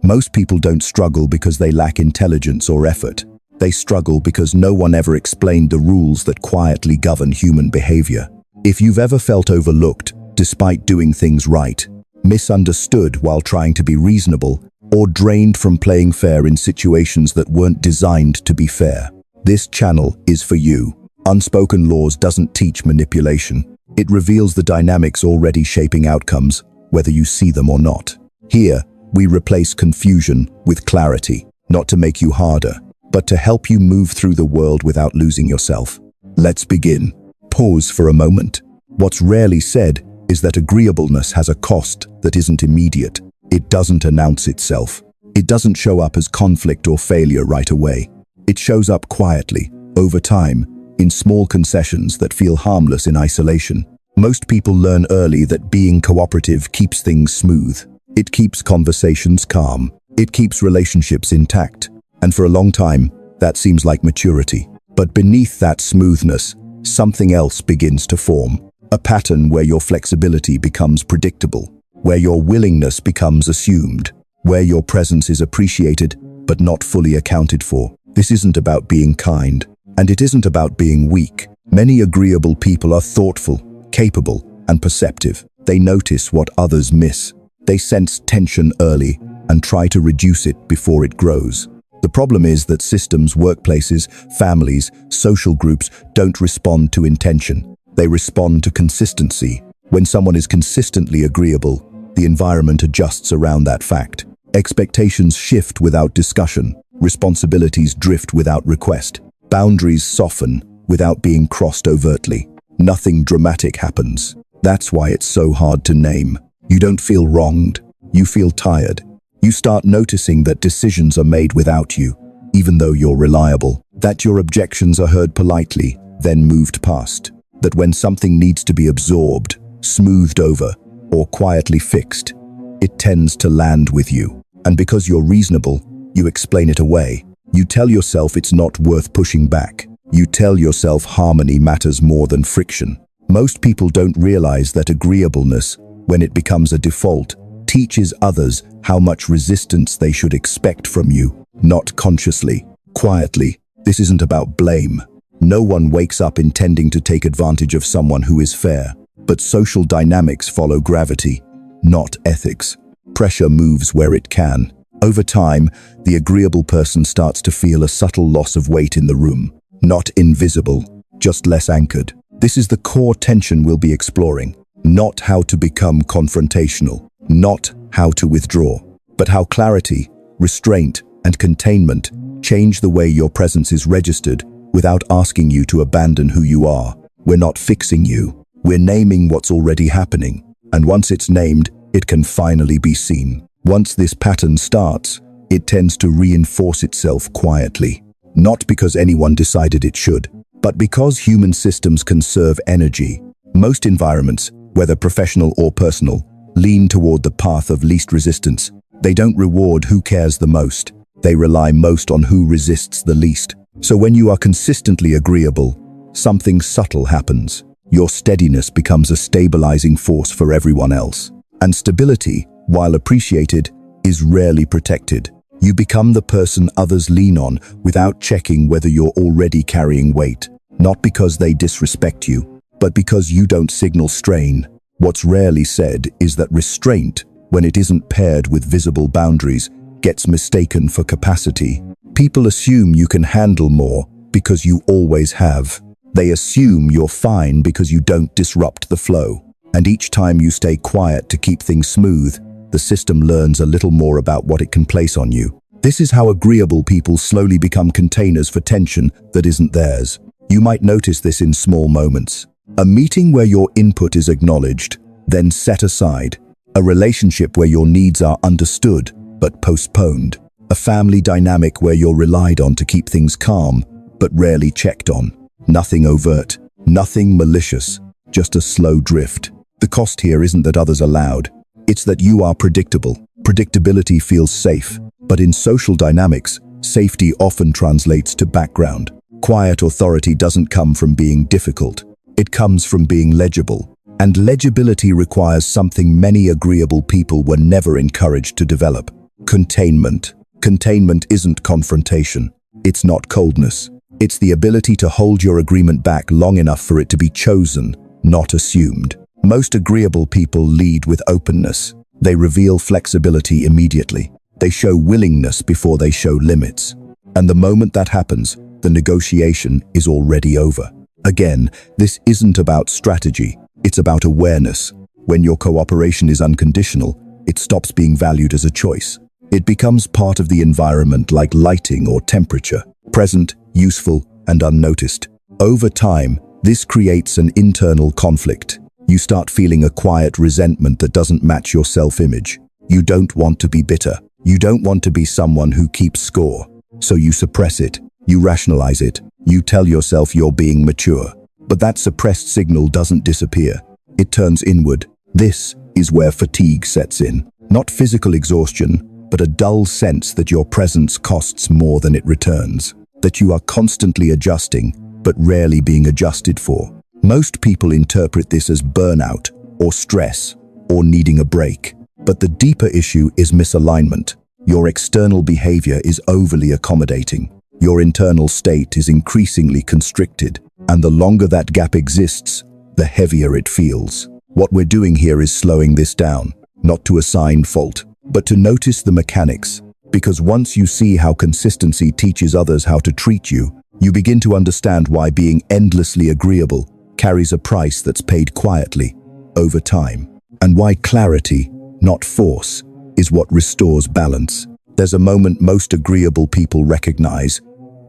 Most people don't struggle because they lack intelligence or effort. They struggle because no one ever explained the rules that quietly govern human behavior. If you've ever felt overlooked, despite doing things right, misunderstood while trying to be reasonable, or drained from playing fair in situations that weren't designed to be fair, this channel is for you. Unspoken Laws doesn't teach manipulation. It reveals the dynamics already shaping outcomes, whether you see them or not. Here, we replace confusion with clarity, not to make you harder, but to help you move through the world without losing yourself. Let's begin. Pause for a moment. What's rarely said is that agreeableness has a cost that isn't immediate. It doesn't announce itself. It doesn't show up as conflict or failure right away. It shows up quietly, over time, in small concessions that feel harmless in isolation. Most people learn early that being cooperative keeps things smooth. It keeps conversations calm. It keeps relationships intact. And for a long time, that seems like maturity. But beneath that smoothness, something else begins to form. A pattern where your flexibility becomes predictable, where your willingness becomes assumed, where your presence is appreciated but not fully accounted for. This isn't about being kind, and it isn't about being weak. Many agreeable people are thoughtful, capable, and perceptive. They notice what others miss. They sense tension early and try to reduce it before it grows. The problem is that systems, workplaces, families, social groups don't respond to intention. They respond to consistency. When someone is consistently agreeable, the environment adjusts around that fact. Expectations shift without discussion. Responsibilities drift without request. Boundaries soften without being crossed overtly. Nothing dramatic happens. That's why it's so hard to name. You don't feel wronged. You feel tired. You start noticing that decisions are made without you, even though you're reliable. That your objections are heard politely, then moved past. That when something needs to be absorbed, smoothed over, or quietly fixed, it tends to land with you. And because you're reasonable, you explain it away. You tell yourself it's not worth pushing back. You tell yourself harmony matters more than friction. Most people don't realize that agreeableness, when it becomes a default, teaches others how much resistance they should expect from you, not consciously, quietly. This isn't about blame. No one wakes up intending to take advantage of someone who is fair, but social dynamics follow gravity, not ethics. Pressure moves where it can. Over time, the agreeable person starts to feel a subtle loss of weight in the room. Not invisible, just less anchored. This is the core tension we'll be exploring. Not how to become confrontational, not how to withdraw, but how clarity, restraint, and containment change the way your presence is registered without asking you to abandon who you are. We're not fixing you. We're naming what's already happening. And once it's named, it can finally be seen. Once this pattern starts, it tends to reinforce itself quietly. Not because anyone decided it should, but because human systems conserve energy. Most environments, whether professional or personal, lean toward the path of least resistance. They don't reward who cares the most. They rely most on who resists the least. So when you are consistently agreeable, something subtle happens. Your steadiness becomes a stabilizing force for everyone else. And stability, while appreciated, is rarely protected. You become the person others lean on without checking whether you're already carrying weight. Not because they disrespect you, but because you don't signal strain. What's rarely said is that restraint, when it isn't paired with visible boundaries, gets mistaken for capacity. People assume you can handle more because you always have. They assume you're fine because you don't disrupt the flow. And each time you stay quiet to keep things smooth, the system learns a little more about what it can place on you. This is how agreeable people slowly become containers for tension that isn't theirs. You might notice this in small moments. A meeting where your input is acknowledged, then set aside. A relationship where your needs are understood, but postponed. A family dynamic where you're relied on to keep things calm, but rarely checked on. Nothing overt, nothing malicious, just a slow drift. The cost here isn't that others are loud. It's that you are predictable. Predictability feels safe, but in social dynamics, safety often translates to background. Quiet authority doesn't come from being difficult. It comes from being legible. And legibility requires something many agreeable people were never encouraged to develop: Containment. Containment isn't confrontation. It's not coldness. It's the ability to hold your agreement back long enough for it to be chosen, not assumed. Most agreeable people lead with openness. They reveal flexibility immediately. They show willingness before they show limits. And the moment that happens, the negotiation is already over. Again, this isn't about strategy. It's about awareness. When your cooperation is unconditional, it stops being valued as a choice. It becomes part of the environment like lighting or temperature, present, useful, and unnoticed. Over time, this creates an internal conflict. You start feeling a quiet resentment that doesn't match your self-image. You don't want to be bitter. You don't want to be someone who keeps score. So you suppress it. You rationalize it. You tell yourself you're being mature. But that suppressed signal doesn't disappear. It turns inward. This is where fatigue sets in. Not physical exhaustion, but a dull sense that your presence costs more than it returns. That you are constantly adjusting, but rarely being adjusted for. Most people interpret this as burnout, or stress, or needing a break. But the deeper issue is misalignment. Your external behavior is overly accommodating. Your internal state is increasingly constricted. And the longer that gap exists, the heavier it feels. What we're doing here is slowing this down, not to assign fault, but to notice the mechanics. Because once you see how consistency teaches others how to treat you, you begin to understand why being endlessly agreeable carries a price that's paid quietly, over time. And why clarity, not force, is what restores balance. There's a moment most agreeable people recognize,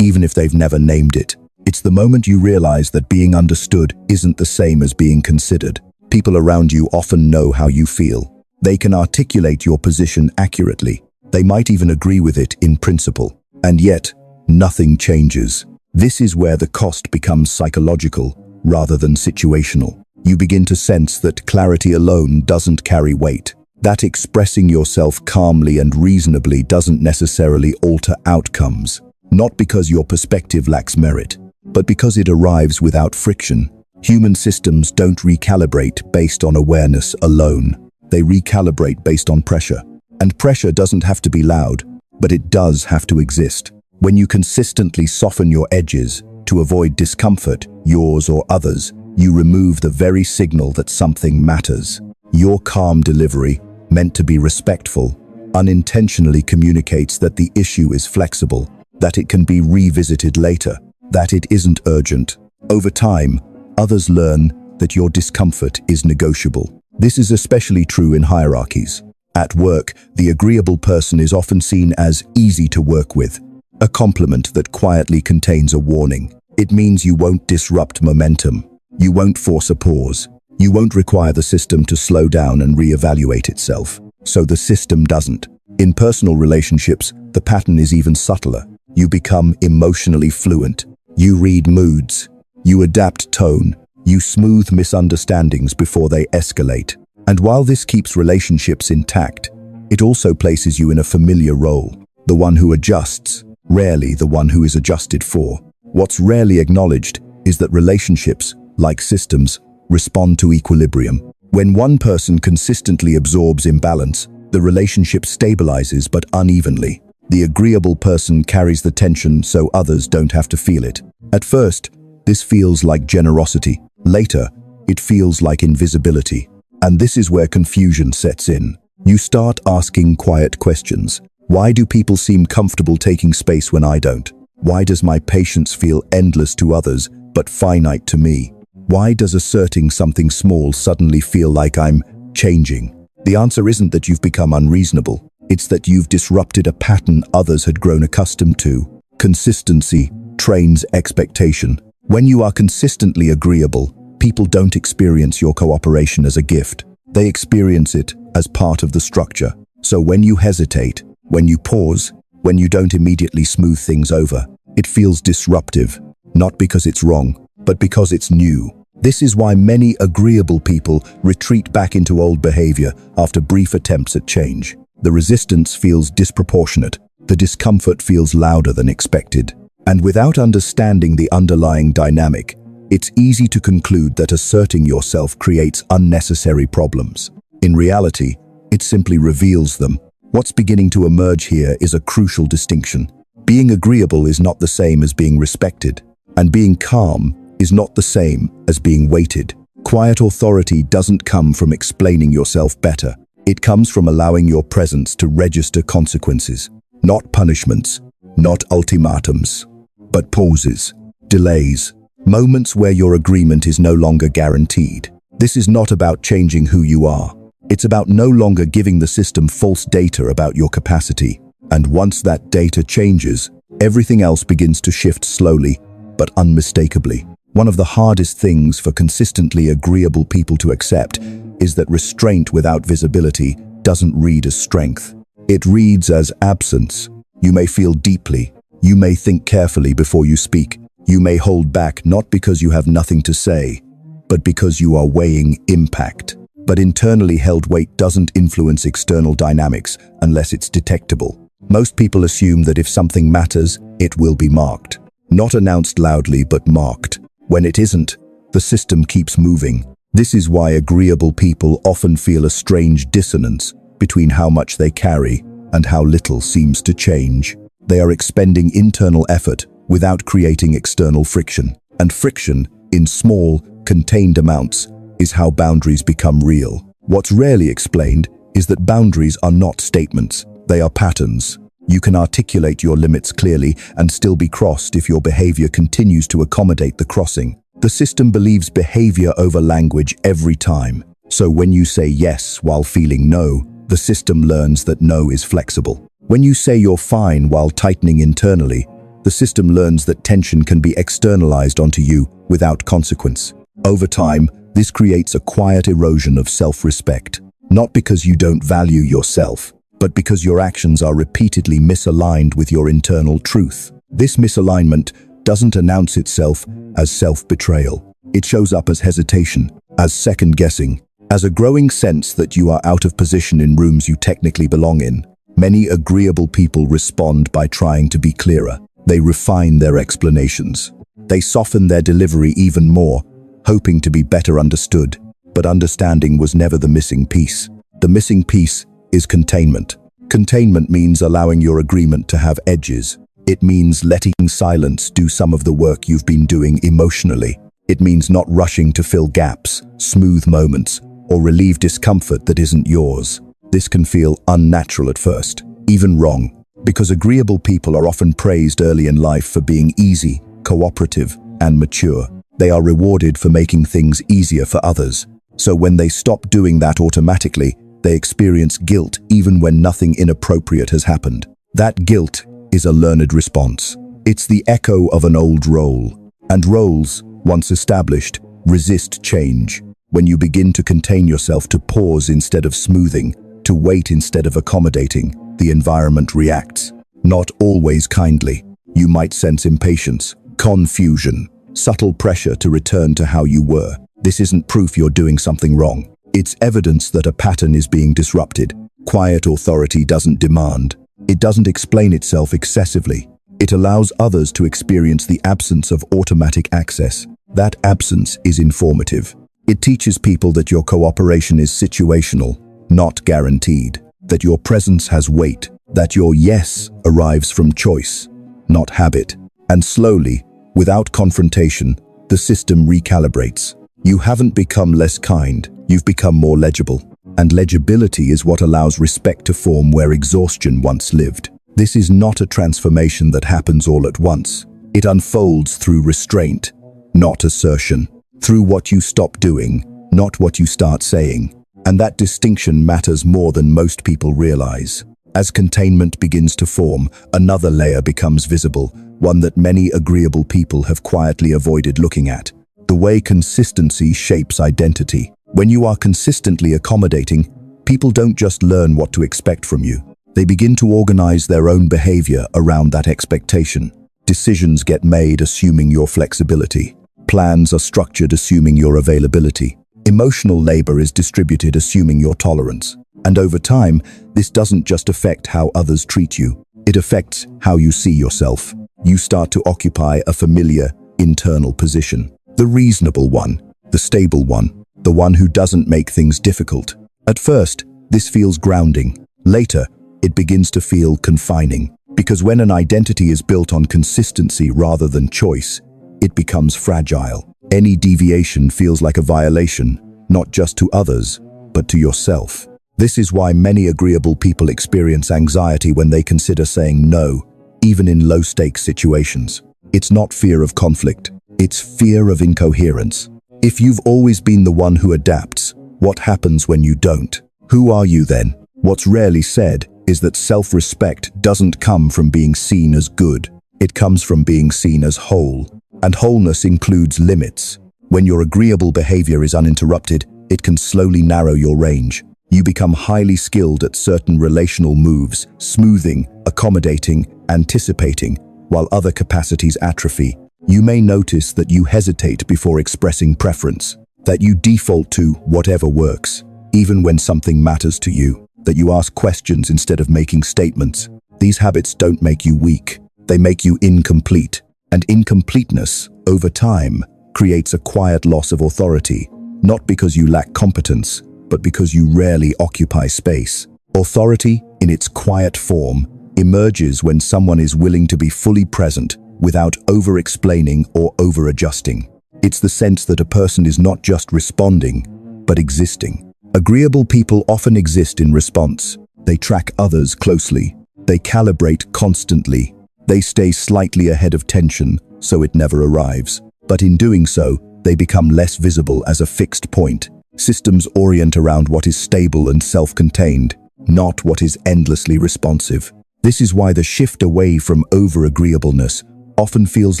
even if they've never named it. It's the moment you realize that being understood isn't the same as being considered. People around you often know how you feel. They can articulate your position accurately. They might even agree with it in principle. And yet, nothing changes. This is where the cost becomes psychological rather than situational. You begin to sense that clarity alone doesn't carry weight. That expressing yourself calmly and reasonably doesn't necessarily alter outcomes. Not because your perspective lacks merit, but because it arrives without friction. Human systems don't recalibrate based on awareness alone. They recalibrate based on pressure. And pressure doesn't have to be loud, but it does have to exist. When you consistently soften your edges to avoid discomfort, yours or others, you remove the very signal that something matters. Your calm delivery, meant to be respectful, unintentionally communicates that the issue is flexible, that it can be revisited later, that it isn't urgent. Over time, others learn that your discomfort is negotiable. This is especially true in hierarchies. At work, the agreeable person is often seen as easy to work with, a compliment that quietly contains a warning. It means you won't disrupt momentum. You won't force a pause. You won't require the system to slow down and reevaluate itself. So the system doesn't. In personal relationships, the pattern is even subtler. You become emotionally fluent. You read moods. You adapt tone. You smooth misunderstandings before they escalate. And while this keeps relationships intact, it also places you in a familiar role. The one who adjusts, rarely the one who is adjusted for. What's rarely acknowledged is that relationships, like systems, respond to equilibrium. When one person consistently absorbs imbalance, the relationship stabilizes but unevenly. The agreeable person carries the tension so others don't have to feel it. At first, this feels like generosity. Later, it feels like invisibility. And this is where confusion sets in. You start asking quiet questions. Why do people seem comfortable taking space when I don't? Why does my patience feel endless to others, but finite to me? Why does asserting something small suddenly feel like I'm changing? The answer isn't that you've become unreasonable. It's that you've disrupted a pattern others had grown accustomed to. Consistency trains expectation. When you are consistently agreeable, people don't experience your cooperation as a gift. They experience it as part of the structure. So when you hesitate, when you pause, when you don't immediately smooth things over, it feels disruptive, not because it's wrong, but because it's new. This is why many agreeable people retreat back into old behavior after brief attempts at change. The resistance feels disproportionate. The discomfort feels louder than expected. And without understanding the underlying dynamic, it's easy to conclude that asserting yourself creates unnecessary problems. In reality, it simply reveals them. What's beginning to emerge here is a crucial distinction. Being agreeable is not the same as being respected, and being calm is not the same as being weighted. Quiet authority doesn't come from explaining yourself better. It comes from allowing your presence to register consequences, not punishments, not ultimatums, but pauses, delays, moments where your agreement is no longer guaranteed. This is not about changing who you are. It's about no longer giving the system false data about your capacity. And once that data changes, everything else begins to shift slowly, but unmistakably. One of the hardest things for consistently agreeable people to accept is that restraint without visibility doesn't read as strength. It reads as absence. You may feel deeply. You may think carefully before you speak. You may hold back not because you have nothing to say, but because you are weighing impact. But internally held weight doesn't influence external dynamics unless it's detectable. Most people assume that if something matters, it will be marked. Not announced loudly, but marked. When it isn't, the system keeps moving. This is why agreeable people often feel a strange dissonance between how much they carry and how little seems to change. They are expending internal effort without creating external friction. And friction, in small, contained amounts, is how boundaries become real. What's rarely explained is that boundaries are not statements. They are patterns. You can articulate your limits clearly and still be crossed if your behavior continues to accommodate the crossing. The system believes behavior over language every time. So when you say yes while feeling no, the system learns that no is flexible. When you say you're fine while tightening internally, the system learns that tension can be externalized onto you without consequence. Over time, this creates a quiet erosion of self-respect. Not because you don't value yourself, but because your actions are repeatedly misaligned with your internal truth. This misalignment doesn't announce itself as self-betrayal. It shows up as hesitation, as second-guessing, as a growing sense that you are out of position in rooms you technically belong in. Many agreeable people respond by trying to be clearer. They refine their explanations. They soften their delivery even more, hoping to be better understood. But understanding was never the missing piece. The missing piece is containment. Containment means allowing your agreement to have edges. It means letting silence do some of the work you've been doing emotionally. It means not rushing to fill gaps, smooth moments, or relieve discomfort that isn't yours. This can feel unnatural at first, even wrong, because agreeable people are often praised early in life for being easy, cooperative, and mature. They are rewarded for making things easier for others. So when they stop doing that automatically, they experience guilt even when nothing inappropriate has happened. That guilt is a learned response. It's the echo of an old role. And roles, once established, resist change. When you begin to contain yourself, to pause instead of smoothing, to wait instead of accommodating, the environment reacts. Not always kindly. You might sense impatience, confusion, subtle pressure to return to how you were. This isn't proof you're doing something wrong. It's evidence that a pattern is being disrupted. Quiet authority doesn't demand. It doesn't explain itself excessively. It allows others to experience the absence of automatic access. That absence is informative. It teaches people that your cooperation is situational, not guaranteed. That your presence has weight. That your yes arrives from choice, not habit. And slowly, without confrontation, the system recalibrates. You haven't become less kind. You've become more legible. And legibility is what allows respect to form where exhaustion once lived. This is not a transformation that happens all at once. It unfolds through restraint, not assertion. Through what you stop doing, not what you start saying. And that distinction matters more than most people realize. As containment begins to form, another layer becomes visible, one that many agreeable people have quietly avoided looking at. The way consistency shapes identity. When you are consistently accommodating, people don't just learn what to expect from you. They begin to organize their own behavior around that expectation. Decisions get made assuming your flexibility. Plans are structured assuming your availability. Emotional labor is distributed assuming your tolerance. And over time, this doesn't just affect how others treat you. It affects how you see yourself. You start to occupy a familiar, internal position. The reasonable one, the stable one, the one who doesn't make things difficult. At first, this feels grounding. Later, it begins to feel confining. Because when an identity is built on consistency rather than choice, it becomes fragile. Any deviation feels like a violation, not just to others, but to yourself. This is why many agreeable people experience anxiety when they consider saying no, even in low-stakes situations. It's not fear of conflict, it's fear of incoherence. If you've always been the one who adapts, what happens when you don't? Who are you then? What's rarely said is that self-respect doesn't come from being seen as good. It comes from being seen as whole. And wholeness includes limits. When your agreeable behavior is uninterrupted, it can slowly narrow your range. You become highly skilled at certain relational moves, smoothing, accommodating, anticipating, while other capacities atrophy. You may notice that you hesitate before expressing preference, that you default to whatever works, even when something matters to you, that you ask questions instead of making statements. These habits don't make you weak, they make you incomplete. And incompleteness, over time, creates a quiet loss of authority, not because you lack competence, but because you rarely occupy space. Authority, in its quiet form, emerges when someone is willing to be fully present without over-explaining or over-adjusting. It's the sense that a person is not just responding, but existing. Agreeable people often exist in response. They track others closely. They calibrate constantly. They stay slightly ahead of tension, so it never arrives. But in doing so, they become less visible as a fixed point. Systems orient around what is stable and self-contained, not what is endlessly responsive. This is why the shift away from over-agreeableness often feels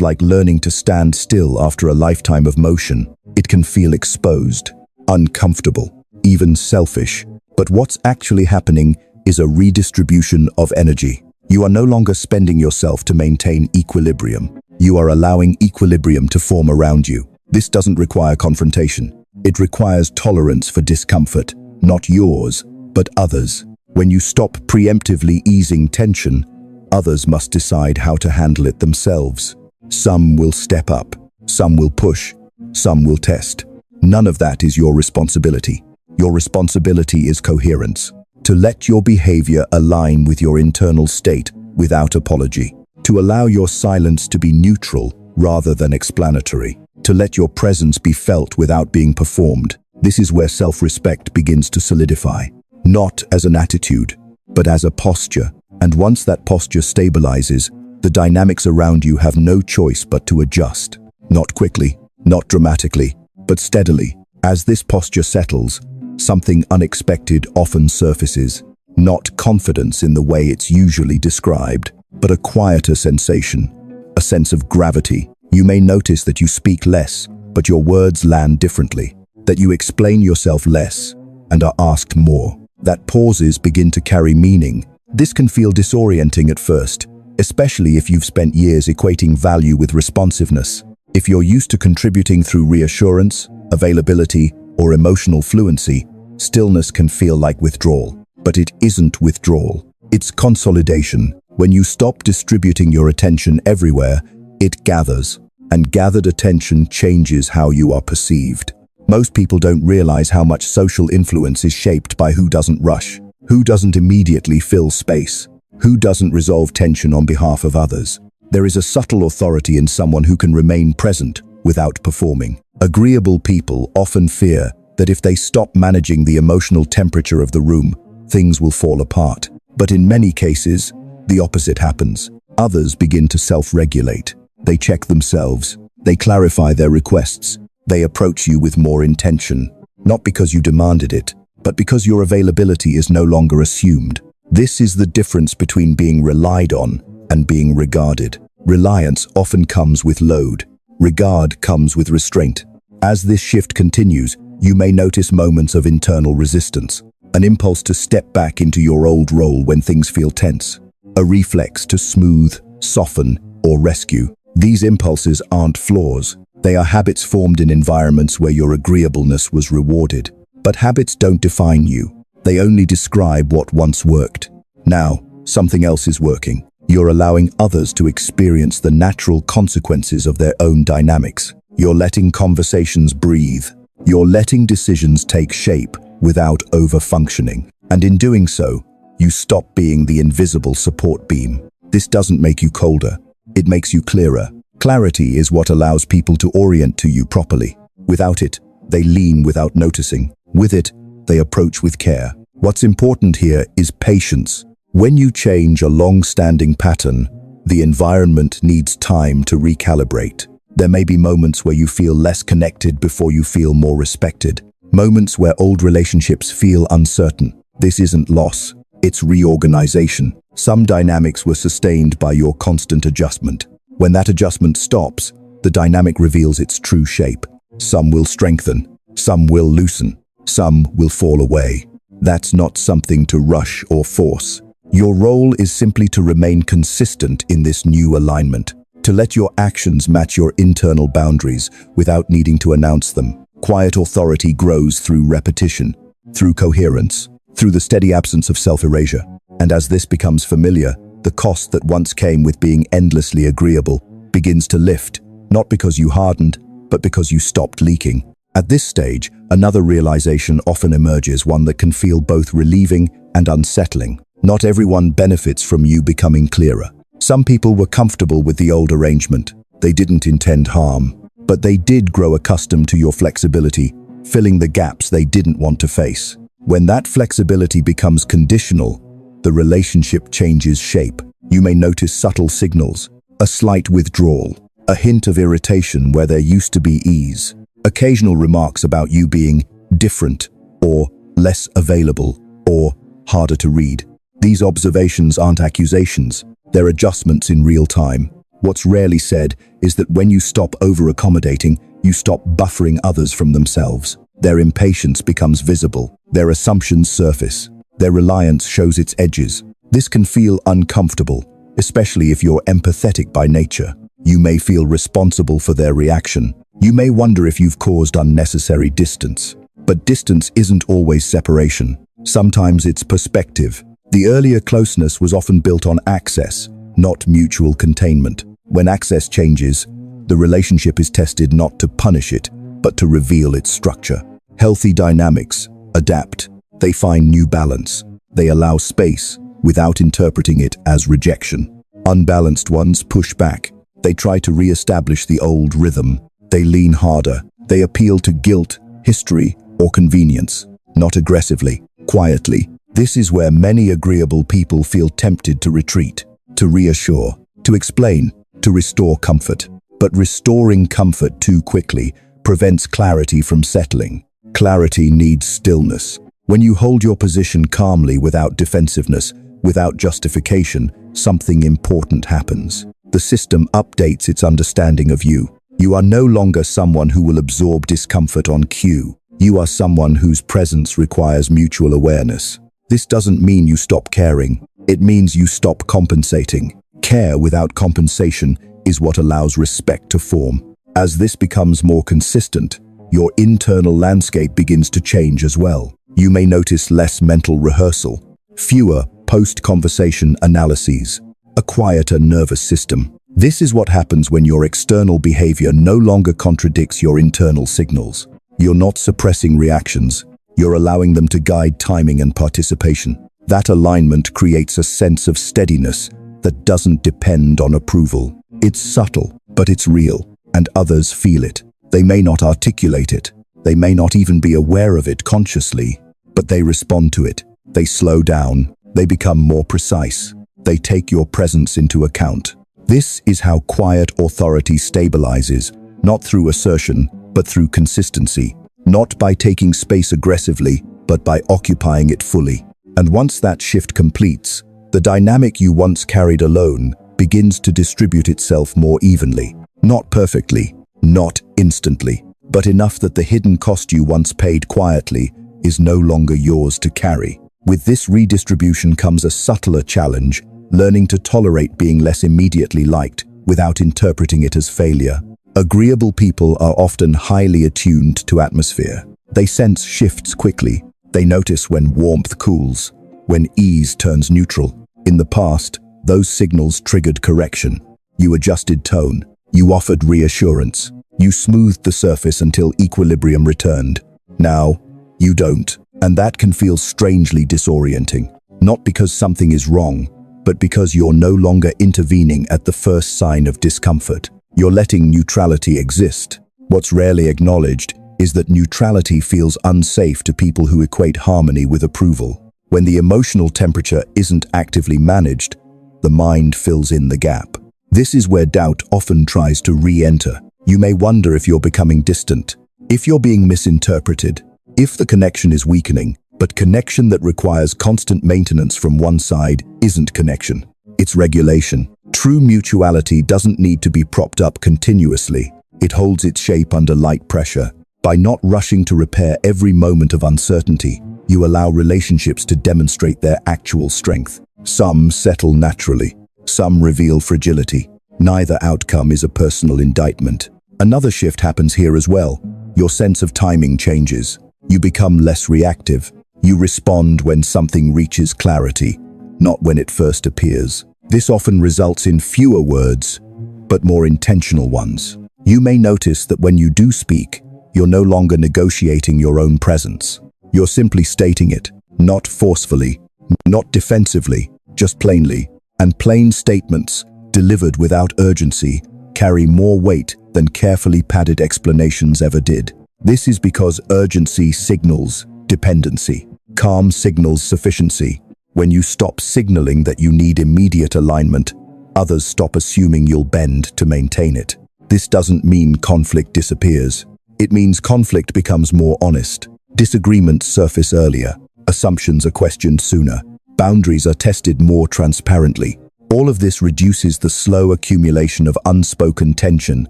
like learning to stand still after a lifetime of motion. It can feel exposed, uncomfortable, even selfish. But what's actually happening is a redistribution of energy. You are no longer spending yourself to maintain equilibrium. You are allowing equilibrium to form around you. This doesn't require confrontation. It requires tolerance for discomfort, not yours, but others. When you stop preemptively easing tension, others must decide how to handle it themselves. Some will step up, some will push, some will test. None of that is your responsibility. Your responsibility is coherence. To let your behavior align with your internal state without apology. To allow your silence to be neutral rather than explanatory. To let your presence be felt without being performed. This is where self-respect begins to solidify. Not as an attitude, but as a posture. And once that posture stabilizes, the dynamics around you have no choice but to adjust. Not quickly, not dramatically, but steadily. As this posture settles, something unexpected often surfaces. Not confidence in the way it's usually described, but a quieter sensation, a sense of gravity. You may notice that you speak less, but your words land differently. That you explain yourself less and are asked more. That pauses begin to carry meaning. This can feel disorienting at first, especially if you've spent years equating value with responsiveness. If you're used to contributing through reassurance, availability, or emotional fluency, stillness can feel like withdrawal. But it isn't withdrawal. It's consolidation. When you stop distributing your attention everywhere, it gathers. And gathered attention changes how you are perceived. Most people don't realize how much social influence is shaped by who doesn't rush, who doesn't immediately fill space, who doesn't resolve tension on behalf of others. There is a subtle authority in someone who can remain present without performing. Agreeable people often fear that if they stop managing the emotional temperature of the room, things will fall apart. But in many cases, the opposite happens. Others begin to self-regulate. They check themselves. They clarify their requests. They approach you with more intention, not because you demanded it, but because your availability is no longer assumed. This is the difference between being relied on and being regarded. Reliance often comes with load. Regard comes with restraint. As this shift continues, you may notice moments of internal resistance, an impulse to step back into your old role when things feel tense, a reflex to smooth, soften, or rescue. These impulses aren't flaws. They are habits formed in environments where your agreeableness was rewarded. But habits don't define you. They only describe what once worked. Now, something else is working. You're allowing others to experience the natural consequences of their own dynamics. You're letting conversations breathe. You're letting decisions take shape without over-functioning. And in doing so, You stop being the invisible support beam. This doesn't make you colder. It makes you clearer. Clarity is what allows people to orient to you properly. Without it, they lean without noticing. With it, they approach with care. What's important here is patience. When you change a long-standing pattern, the environment needs time to recalibrate. There may be moments where you feel less connected before you feel more respected. Moments where old relationships feel uncertain. This isn't loss, it's reorganization. Some dynamics were sustained by your constant adjustment. When that adjustment stops, the dynamic reveals its true shape. Some will strengthen, some will loosen, some will fall away. That's not something to rush or force. Your role is simply to remain consistent in this new alignment, to let your actions match your internal boundaries without needing to announce them. Quiet authority grows through repetition, through coherence, through the steady absence of self-erasure. And as this becomes familiar, the cost that once came with being endlessly agreeable begins to lift, not because you hardened, but because you stopped leaking. At this stage, another realization often emerges, one that can feel both relieving and unsettling. Not everyone benefits from you becoming clearer. Some people were comfortable with the old arrangement. They didn't intend harm, but they did grow accustomed to your flexibility, filling the gaps they didn't want to face. When that flexibility becomes conditional, the relationship changes shape. You may notice subtle signals, a slight withdrawal, a hint of irritation where there used to be ease, occasional remarks about you being different or less available or harder to read. These observations aren't accusations, they're adjustments in real time. What's rarely said is that when you stop over-accommodating, you stop buffering others from themselves. Their impatience becomes visible, their assumptions surface, their reliance shows its edges. This can feel uncomfortable, especially if you're empathetic by nature. You may feel responsible for their reaction. You may wonder if you've caused unnecessary distance. But distance isn't always separation. Sometimes it's perspective. The earlier closeness was often built on access, not mutual containment. When access changes, the relationship is tested not to punish it, but to reveal its structure. Healthy dynamics adapt. They find new balance. They allow space without interpreting it as rejection. Unbalanced ones push back. They try to re-establish the old rhythm. They lean harder. They appeal to guilt, history, or convenience. Not aggressively, quietly. This is where many agreeable people feel tempted to retreat, to reassure, to explain, to restore comfort. But restoring comfort too quickly prevents clarity from settling. Clarity needs stillness. When you hold your position calmly without defensiveness, without justification, something important happens. The system updates its understanding of you. You are no longer someone who will absorb discomfort on cue. You are someone whose presence requires mutual awareness. This doesn't mean you stop caring. It means you stop compensating. Care without compensation is what allows respect to form. As this becomes more consistent, your internal landscape begins to change as well. You may notice less mental rehearsal, fewer post-conversation analyses, a quieter nervous system. This is what happens when your external behavior no longer contradicts your internal signals. You're not suppressing reactions. You're allowing them to guide timing and participation. That alignment creates a sense of steadiness that doesn't depend on approval. It's subtle, but it's real, and others feel it. They may not articulate it. They may not even be aware of it consciously, but they respond to it. They slow down. They become more precise. They take your presence into account. This is how quiet authority stabilizes, not through assertion, but through consistency. Not by taking space aggressively, but by occupying it fully. And once that shift completes, the dynamic you once carried alone begins to distribute itself more evenly. Not perfectly, not instantly, but enough that the hidden cost you once paid quietly is no longer yours to carry. With this redistribution comes a subtler challenge, learning to tolerate being less immediately liked without interpreting it as failure. Agreeable people are often highly attuned to atmosphere. They sense shifts quickly. They notice when warmth cools, when ease turns neutral. In the past, those signals triggered correction. You adjusted tone. You offered reassurance. You smoothed the surface until equilibrium returned. Now, you don't. And that can feel strangely disorienting. Not because something is wrong, but because you're no longer intervening at the first sign of discomfort. You're letting neutrality exist. What's rarely acknowledged is that neutrality feels unsafe to people who equate harmony with approval. When the emotional temperature isn't actively managed, the mind fills in the gap. This is where doubt often tries to re-enter. You may wonder if you're becoming distant, if you're being misinterpreted, if the connection is weakening. But connection that requires constant maintenance from one side isn't connection. It's regulation. True mutuality doesn't need to be propped up continuously. It holds its shape under light pressure. By not rushing to repair every moment of uncertainty, you allow relationships to demonstrate their actual strength. Some settle naturally. Some reveal fragility. Neither outcome is a personal indictment. Another shift happens here as well. Your sense of timing changes. You become less reactive. You respond when something reaches clarity, not when it first appears. This often results in fewer words, but more intentional ones. You may notice that when you do speak, you're no longer negotiating your own presence. You're simply stating it, not forcefully, not defensively, just plainly. And plain statements, delivered without urgency, carry more weight than carefully padded explanations ever did. This is because urgency signals dependency. Calm signals sufficiency. When you stop signaling that you need immediate alignment, others stop assuming you'll bend to maintain it. This doesn't mean conflict disappears. It means conflict becomes more honest. Disagreements surface earlier. Assumptions are questioned sooner. Boundaries are tested more transparently. All of this reduces the slow accumulation of unspoken tension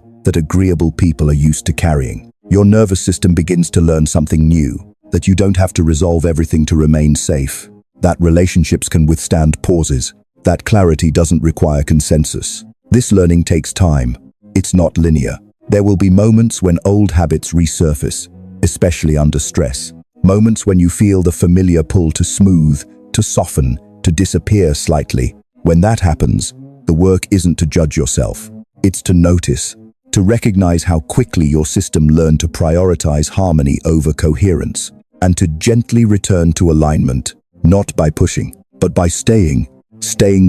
that agreeable people are used to carrying. Your nervous system begins to learn something new, that you don't have to resolve everything to remain safe, that relationships can withstand pauses, that clarity doesn't require consensus. This learning takes time. It's not linear. There will be moments when old habits resurface, especially under stress. Moments when you feel the familiar pull to smooth, to soften, to disappear slightly. When that happens, the work isn't to judge yourself. It's to notice, to recognize how quickly your system learned to prioritize harmony over coherence, and to gently return to alignment, not by pushing, but by staying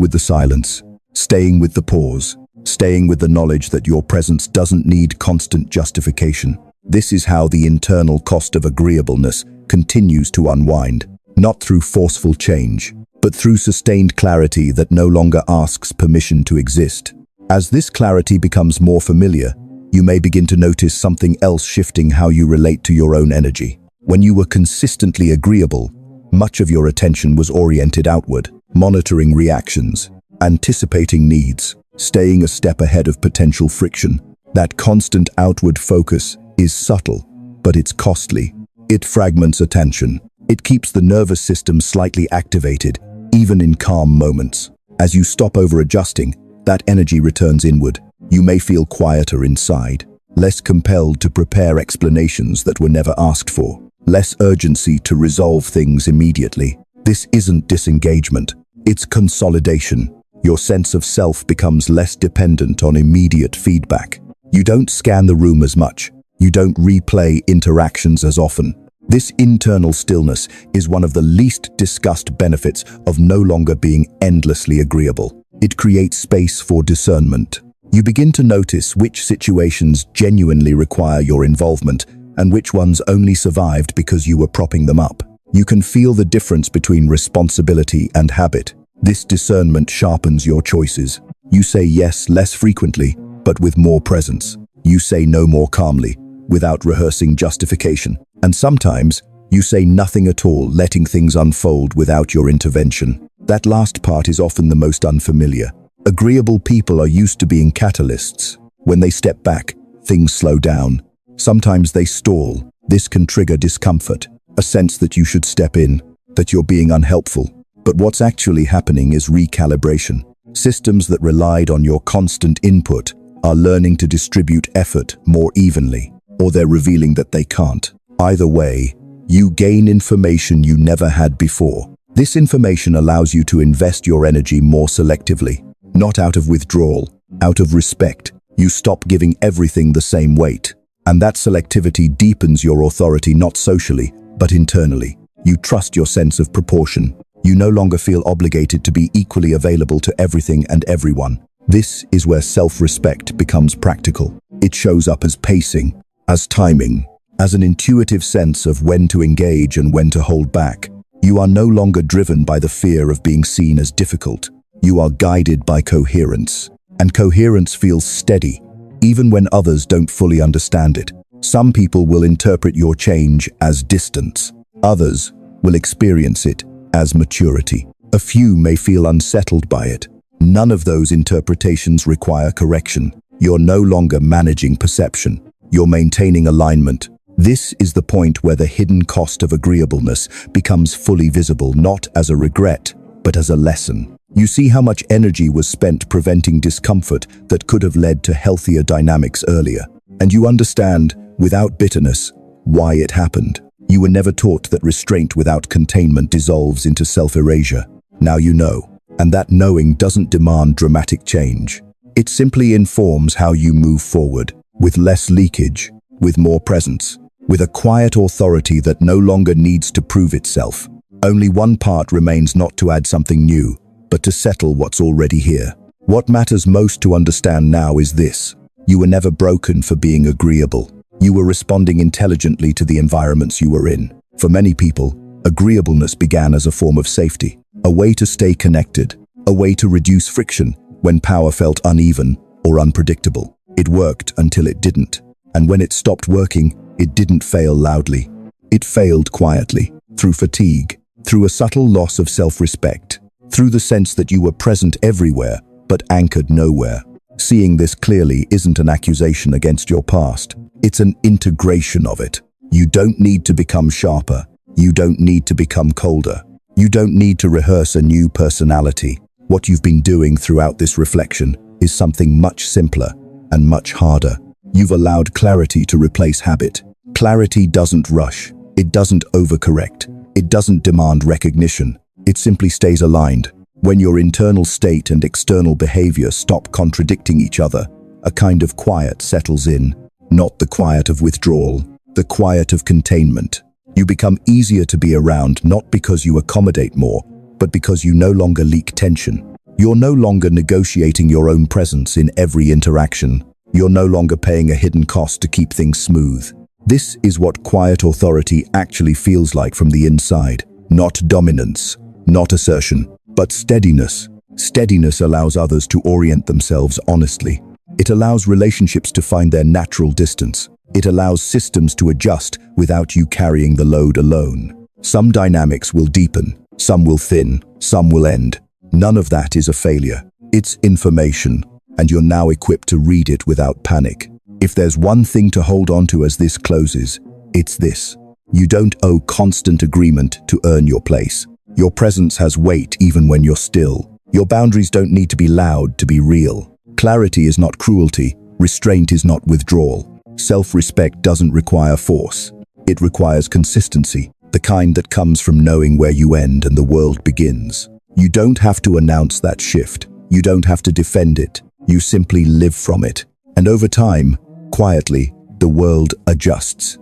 with the silence, staying with the pause, staying with the knowledge that your presence doesn't need constant justification. This is how the internal cost of agreeableness continues to unwind, not through forceful change, but through sustained clarity that no longer asks permission to exist. As this clarity becomes more familiar, you may begin to notice something else shifting how you relate to your own energy. When you were consistently agreeable, much of your attention was oriented outward, monitoring reactions, anticipating needs, staying a step ahead of potential friction. That constant outward focus is subtle, but it's costly. It fragments attention. It keeps the nervous system slightly activated, even in calm moments. As you stop over-adjusting, that energy returns inward. You may feel quieter inside, less compelled to prepare explanations that were never asked for, less urgency to resolve things immediately. This isn't disengagement, it's consolidation. Your sense of self becomes less dependent on immediate feedback. You don't scan the room as much. You don't replay interactions as often. This internal stillness is one of the least discussed benefits of no longer being endlessly agreeable. It creates space for discernment. You begin to notice which situations genuinely require your involvement and which ones only survived because you were propping them up. You can feel the difference between responsibility and habit. This discernment sharpens your choices. You say yes less frequently, but with more presence. You say no more calmly, without rehearsing justification. And sometimes, you say nothing at all, letting things unfold without your intervention. That last part is often the most unfamiliar. Agreeable people are used to being catalysts. When they step back, things slow down. Sometimes they stall. This can trigger discomfort, a sense that you should step in, that you're being unhelpful. But what's actually happening is recalibration. Systems that relied on your constant input are learning to distribute effort more evenly, or they're revealing that they can't. Either way, you gain information you never had before. This information allows you to invest your energy more selectively, not out of withdrawal, out of respect. You stop giving everything the same weight. And that selectivity deepens your authority not socially, but internally. You trust your sense of proportion. You no longer feel obligated to be equally available to everything and everyone. This is where self-respect becomes practical. It shows up as pacing, as timing, as an intuitive sense of when to engage and when to hold back. You are no longer driven by the fear of being seen as difficult. You are guided by coherence. And coherence feels steady, even when others don't fully understand it. Some people will interpret your change as distance. Others will experience it as maturity. A few may feel unsettled by it. None of those interpretations require correction. You're no longer managing perception. You're maintaining alignment. This is the point where the hidden cost of agreeableness becomes fully visible, not as a regret, but as a lesson. You see how much energy was spent preventing discomfort that could have led to healthier dynamics earlier. And you understand, without bitterness, why it happened. You were never taught that restraint without containment dissolves into self-erasure. Now you know. And that knowing doesn't demand dramatic change. It simply informs how you move forward, with less leakage, with more presence, with a quiet authority that no longer needs to prove itself. Only one part remains, not to add something new, but to settle what's already here. What matters most to understand now is this: you were never broken for being agreeable. You were responding intelligently to the environments you were in. For many people, agreeableness began as a form of safety, a way to stay connected, a way to reduce friction when power felt uneven or unpredictable. It worked until it didn't. And when it stopped working, it didn't fail loudly. It failed quietly, through fatigue, through a subtle loss of self-respect, through the sense that you were present everywhere, but anchored nowhere. Seeing this clearly isn't an accusation against your past. It's an integration of it. You don't need to become sharper. You don't need to become colder. You don't need to rehearse a new personality. What you've been doing throughout this reflection is something much simpler and much harder. You've allowed clarity to replace habit. Clarity doesn't rush. It doesn't overcorrect. It doesn't demand recognition. It simply stays aligned. When your internal state and external behavior stop contradicting each other, a kind of quiet settles in. Not the quiet of withdrawal, the quiet of containment. You become easier to be around, not because you accommodate more, but because you no longer leak tension. You're no longer negotiating your own presence in every interaction. You're no longer paying a hidden cost to keep things smooth. This is what quiet authority actually feels like from the inside. Not dominance, not assertion, but steadiness. Steadiness allows others to orient themselves honestly. It allows relationships to find their natural distance. It allows systems to adjust without you carrying the load alone. Some dynamics will deepen, some will thin, some will end. None of that is a failure. It's information, and you're now equipped to read it without panic. If there's one thing to hold on to as this closes, it's this: you don't owe constant agreement to earn your place. Your presence has weight even when you're still. Your boundaries don't need to be loud to be real. Clarity is not cruelty. Restraint is not withdrawal. Self-respect doesn't require force. It requires consistency, the kind that comes from knowing where you end and the world begins. You don't have to announce that shift. You don't have to defend it. You simply live from it. And over time, quietly, the world adjusts.